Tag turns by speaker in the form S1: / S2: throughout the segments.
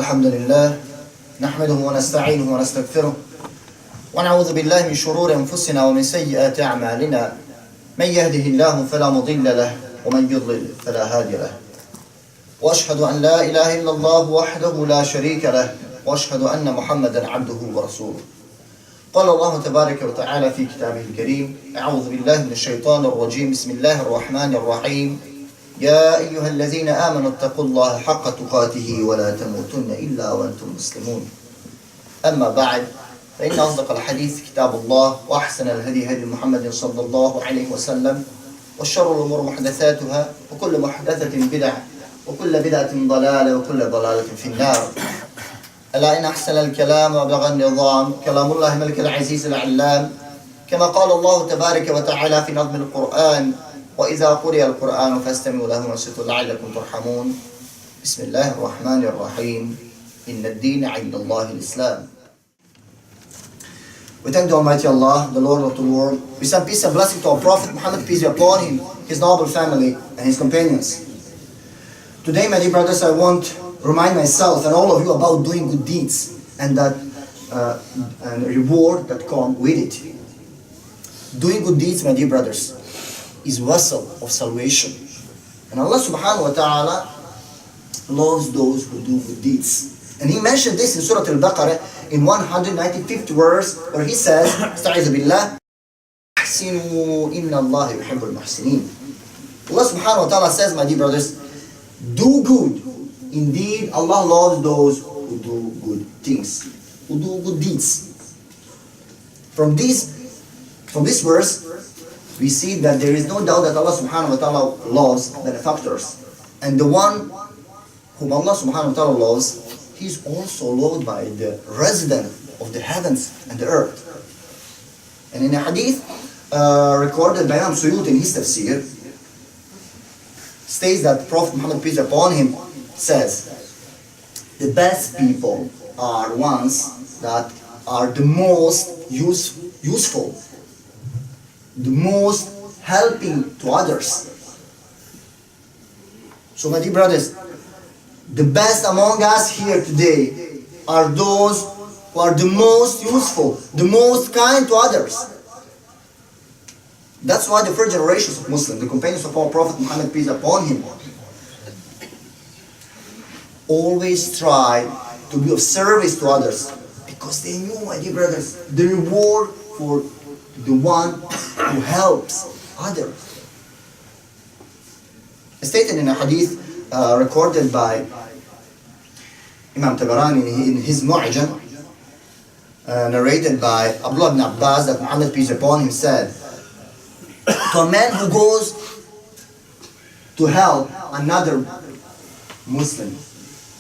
S1: الحمد لله نحمده ونستعينه ونستغفره ونعوذ بالله من شرور أنفسنا ومن سيئات أعمالنا من يهده الله فلا مضل له ومن يضلل فلا هادي له وأشهد أن لا إله إلا الله وحده لا شريك له وأشهد أن محمدا عبده ورسوله. قال الله تبارك وتعالى في كتابه الكريم: أعوذ بالله من الشيطان الرجيم، بسم الله الرحمن الرحيم. يا أيها الذين آمنوا اتقوا الله حق تقاته ولا تموتن إلا وأنتم مسلمون. أما بعد، فإن أصدق الحديث كتاب الله، وأحسن الهدي هدي محمد صلى الله عليه وسلم، والشر الأمور محدثاتها، وكل محدثة بدعة، وكل بدعة ضلالة، وكل ضلالة في النار. ألا إن أحسن الكلام وأبلغ النظام كلام الله الملك العزيز العلام، كما قال الله تبارك وتعالى في نظم القرآن: وإذا قرئ القرآن فاستمعوا له وانصتوا لعلكم ترحمون. بسم الله الرحمن الرحيم. إن الدين عند الله الإسلام. We thank the Almighty Allah, the Lord of the world. We send peace and blessing to our Prophet Muhammad, peace be upon him, his noble family, and his companions. Today, my dear brothers, I want to remind myself and all of you about doing good deeds and that and reward that come with it. Doing good deeds, my dear brothers, is vessel of salvation. And Allah subhanahu wa ta'ala loves those who do good deeds. And He mentioned this in Surah Al-Baqarah in 195th verse, where He says, "Asta'izu billah, ahsinu inna Allah yuhibbul muhsinin." Allah subhanahu wa ta'ala says, my dear brothers, do good. Indeed, Allah loves those who do good things, who do good deeds. From this verse, we see that there is no doubt that Allah subhanahu wa ta'ala loves benefactors. And the one whom Allah subhanahu wa ta'ala loves, he is also loved by the resident of the heavens and the earth. And in a hadith recorded by Imam in his tafsir, states that Prophet Muhammad, peace upon him, says, the best people are ones that are the most useful, the most helping to others. So my dear brothers, the best among us here today are those who are the most useful, the most kind to others. That's why the first generations of Muslims, the companions of our Prophet Muhammad, peace upon him, always try to be of service to others, because they knew, my dear brothers, the reward for the one who helps others. Stated in a hadith recorded by Imam Tabarani in his Mu'jam, narrated by Abdullah ibn Abbas, that Muhammad, peace upon him, said, to a man who goes to help another Muslim,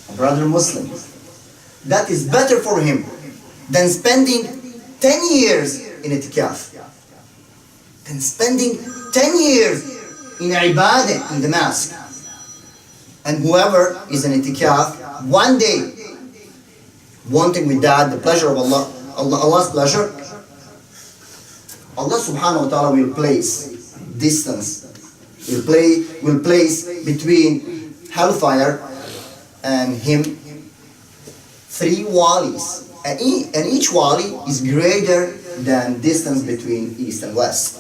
S1: a brother Muslim, that is better for him than spending 10 years in itikaf, than spending 10 years in ibadah in the mosque. And whoever is in itikaf one day, wanting with that the pleasure of Allah's pleasure, Allah subhanahu wa ta'ala will place distance, will place between hellfire and him 3 wallis, and each wali is greater than distance between east and west.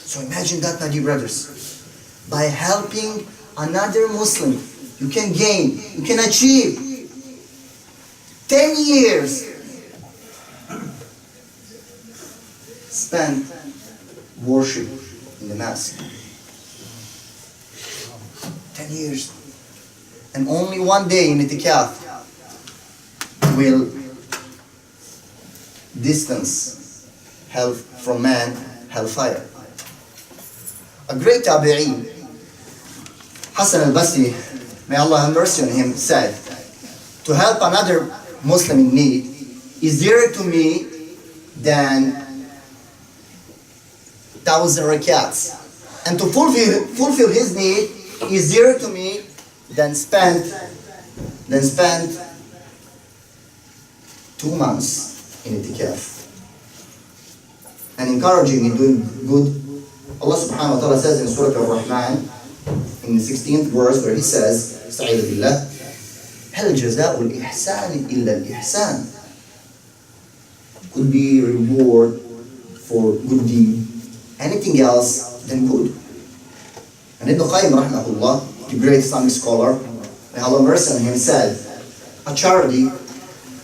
S1: So imagine that, my dear brothers. By helping another Muslim, you can gain, you can achieve 10 years spent worship in the mosque. 10 years. And only one day in itikaf will distance hell from man hellfire. A great tabi'i, Hassan al-Basri, may Allah have mercy on him, said, to help another Muslim in need is dearer to me than 1,000 rakats. And to fulfill his need is dearer to me than spend 2 months in itikaf. And encouraging in doing good, Allah subhanahu wa ta'ala says in Surah Al-Rahman, in the 16th verse, where He says, "Astaeezu billah, هل هل جزاء الإحسان إلا الإحسان. Could be reward for good deed, anything else than good. And Ibn Qayyim rahimahullah, the great Islamic scholar, may Allah mercy on him, said, a charity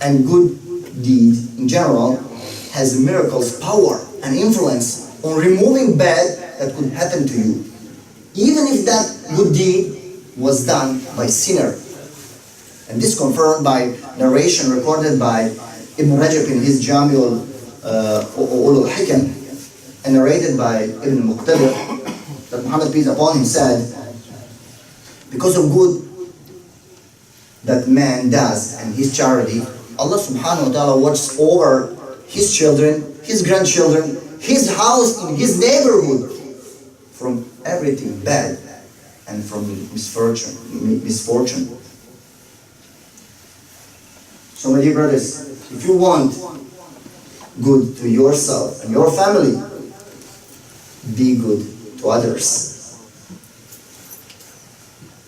S1: and good deed in general has miracles, power and influence on removing bad that could happen to you, even if that good deed was done by sinner. And this confirmed by narration recorded by Ibn Rajab in his Jummah Khutba and narrated by Ibn Muqtadir, that Muhammad peace upon him said, because of good that man does and his charity, Allah subhanahu wa ta'ala watches over his children, his grandchildren, his house in his neighborhood from everything bad and from misfortune. So my dear brothers, if you want good to yourself and your family, be good to others.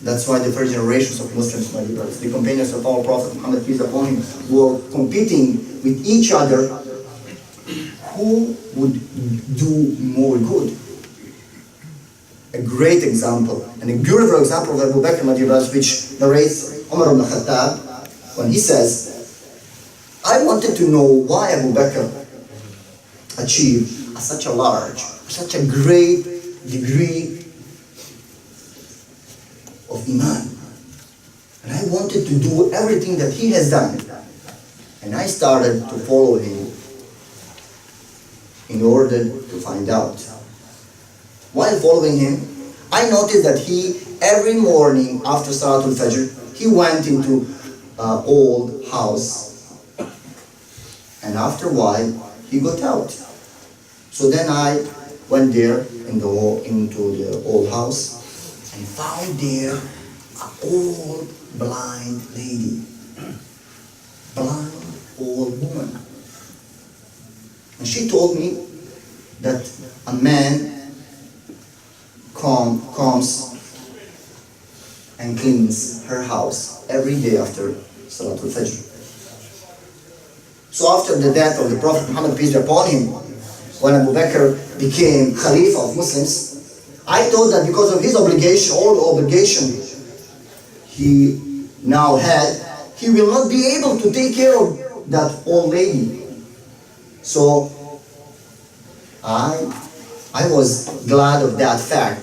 S1: That's why the first generations of Muslims, my dear brothers, the companions of our Prophet Muhammad peace upon him, were competing with each other who would do more good. A great example and a beautiful example of Abu Bakr, my dear brothers, which narrates Umar ibn Khattab when he says, I wanted to know why Abu Bakr achieved such a large, such a great degree of Iman. And I wanted to do everything that he has done. And I started to follow him in order to find out. While following him, I noticed that he, every morning after Salatul Fajr, he went into an old house. And after a while, he got out. So then I went there into the old house and found there an old blind lady. Blind old woman. And she told me that a man comes and cleans her house every day after Salatul Fajr. So after the death of the Prophet Muhammad peace be upon him, when Abu Bakr became Khalifa of Muslims, I thought that because of his obligation, all the obligation he now had, he will not be able to take care of that old lady. So I was glad of that fact,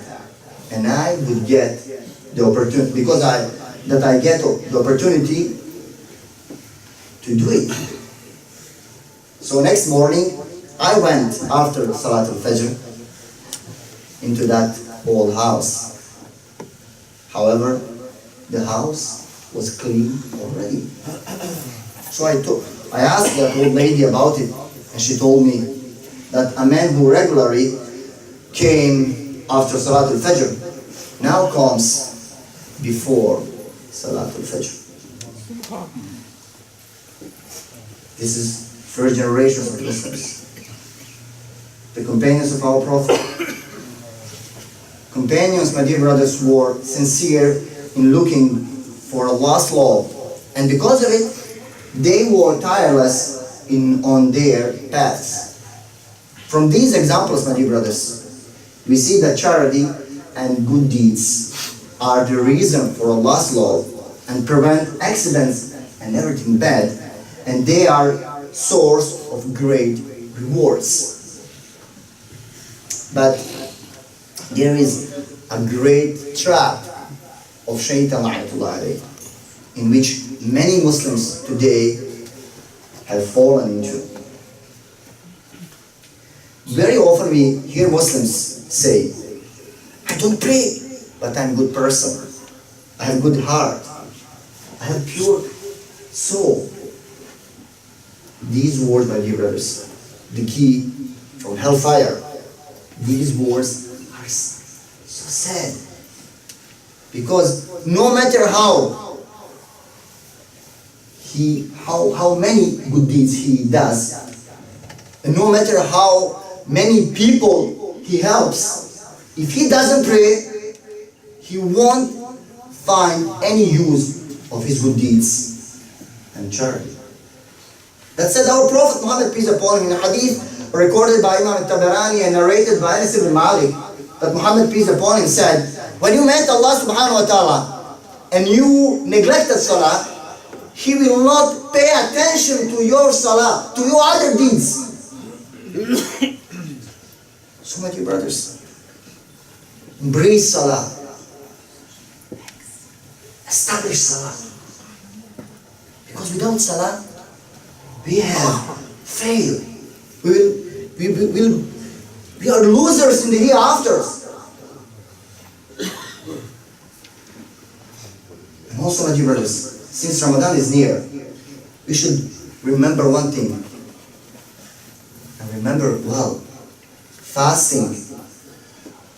S1: and I would get the opportunity, because I get the opportunity to do it. So next morning, I went after Salatul Fajr into that old house. However, the house was clean already. So I asked that old lady about it, and she told me that a man who regularly came after Salatul Fajr now comes before Salatul Fajr. This is first generation of Muslims, the companions of our Prophet. Companions, my dear brothers, were sincere in looking for Allah's law, and because of it, they were tireless on their paths. From these examples, my dear brothers, we see that charity and good deeds are the reason for Allah's law and prevent accidents and everything bad, and they are source of great rewards. But there is a great trap of shaitan in which many Muslims today have fallen into. Very often we hear Muslims say, I don't pray, but I'm a good person. I have good heart. I have pure soul. These words, my dear brothers, the key from hellfire, these words are so sad. Because no matter how many good deeds he does, and no matter how many people he helps, if he doesn't pray, he won't find any use of his good deeds and charity. That said, our Prophet Muhammad, peace upon him, in a hadith recorded by Imam Tabarani and narrated by Anas ibn Malik, that Muhammad, peace upon him, said, when you met Allah subhanahu wa ta'ala and you neglected salah, He will not pay attention to your salah, to your other deeds. So my dear brothers, embrace salah. Establish salah. Because without salah, we have failed. We are losers in the hereafter. And also, my dear brothers, since Ramadan is near, we should remember one thing. And remember well, fasting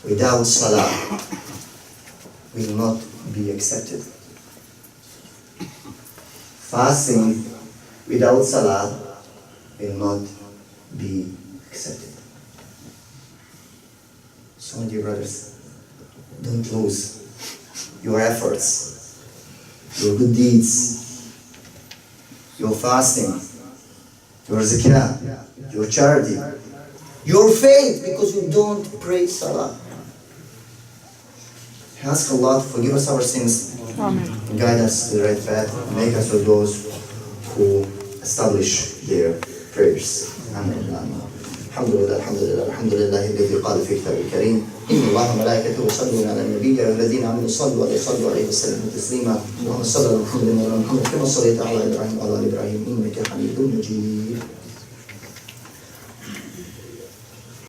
S1: without salah will not be accepted. Fasting without salah will not be accepted. So my dear brothers, don't lose your efforts, your good deeds, your fasting, your zakah, your charity, your faith, because you don't pray salah. Ask Allah to forgive us our sins, and guide us to the right path, and make us of those who establish their prayers. Amen. Alhamdulillah, alhamdulillah, alhamdulillah, الذي قال في كتابه الكريم إن الله وملائكته يصلون على النبي والذين آمنوا صلوا عليه وسلموا تسليما اللهم صل على محمد وعلى محمد كما صليت على إبراهيم وعلى آل إبراهيم إنك حميد مجيد.